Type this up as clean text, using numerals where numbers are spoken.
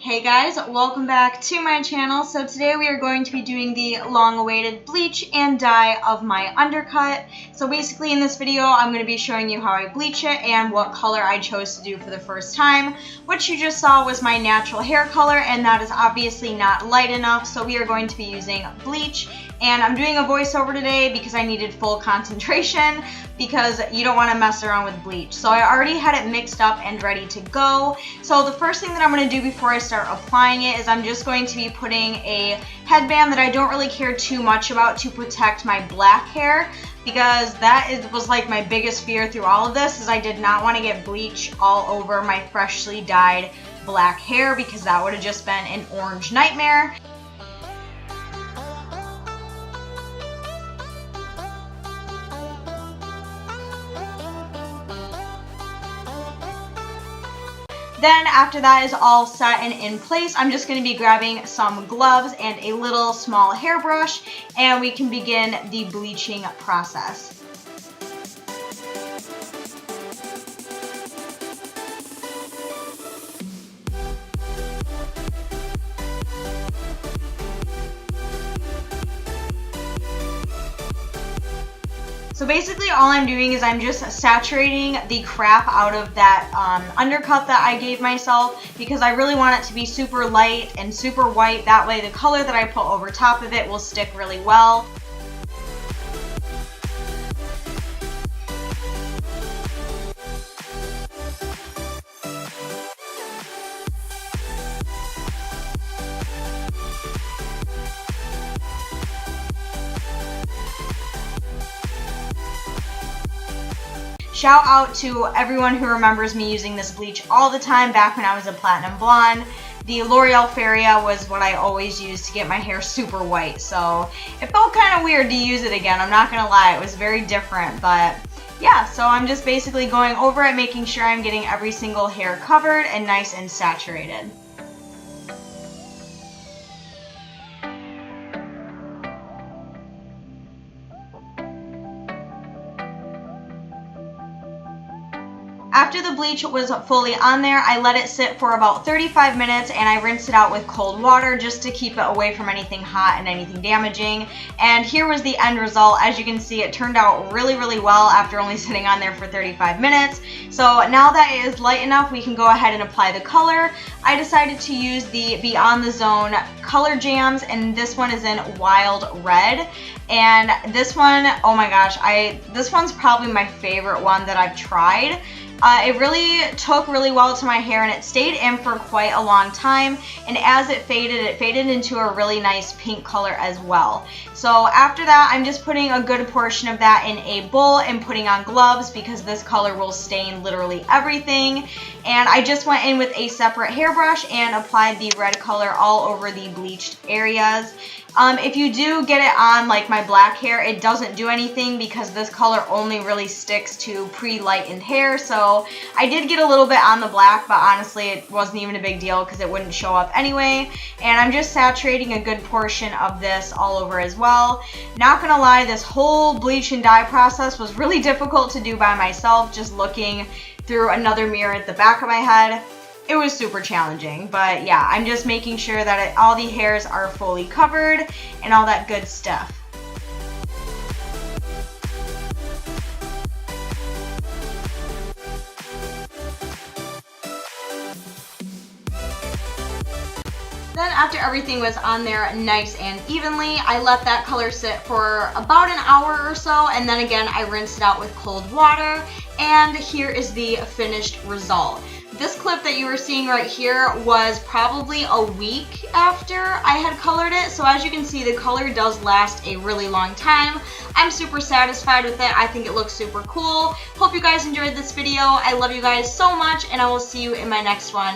Hey guys, welcome back to my channel. So today we are going to be doing the long-awaited bleach and dye of my undercut. So basically in this video, I'm going to be showing you how I bleach it and what color I chose to do for the first time. What you just saw was my natural hair color, and that is obviously not light enough, so we are going to be using bleach. And I'm doing a voiceover today because I needed full concentration, because you don't want to mess around with bleach. So I already had it mixed up and ready to go. So the first thing that I'm going to do before I start applying it is I'm just going to be putting a headband that I don't really care too much about to protect my black hair, because was like my biggest fear through all of this, is I did not want to get bleach all over my freshly dyed black hair, because that would have just been an orange nightmare. Then after that is all set and in place, I'm just going to be grabbing some gloves and a little small hairbrush, and we can begin the bleaching process. So basically all I'm doing is I'm just saturating the crap out of that undercut that I gave myself, because I really want it to be super light and super white. That way the color that I put over top of it will stick really well. Shout out to everyone who remembers me using this bleach all the time back when I was a platinum blonde. The L'Oreal Feria was what I always used to get my hair super white, so it felt kind of weird to use it again. I'm not gonna lie, it was very different, but yeah, so I'm just basically going over it, making sure I'm getting every single hair covered and nice and saturated. After the bleach was fully on there, I let it sit for about 35 minutes and I rinsed it out with cold water just to keep it away from anything hot and anything damaging. And here was the end result. As you can see, it turned out really, really well after only sitting on there for 35 minutes. So now that it is light enough, we can go ahead and apply the color. I decided to use the Beyond the Zone color jams, and this one is in Wild Red. And this one, oh my gosh, this one's probably my favorite one that I've tried. It really took really well to my hair, and it stayed in for quite a long time, and as it faded into a really nice pink color as well. So after that, I'm just putting a good portion of that in a bowl and putting on gloves, because this color will stain literally everything. And I just went in with a separate hairbrush and applied the red color all over the bleached areas. If you do get it on like my black hair, it doesn't do anything, because this color only really sticks to pre-lightened hair. So I did get a little bit on the black, but honestly it wasn't even a big deal because it wouldn't show up anyway. And I'm just saturating a good portion of this all over as well. Not gonna lie, this whole bleach and dye process was really difficult to do by myself, just looking through another mirror at the back of my head. It was super challenging, but yeah, I'm just making sure that all the hairs are fully covered and all that good stuff. Then after everything was on there nice and evenly, I let that color sit for about an hour or so, and then again I rinsed it out with cold water, and here is the finished result. This clip that you were seeing right here was probably a week after I had colored it, so as you can see, the color does last a really long time. I'm super satisfied with it. I think it looks super cool. Hope you guys enjoyed this video. I love you guys so much, and I will see you in my next one.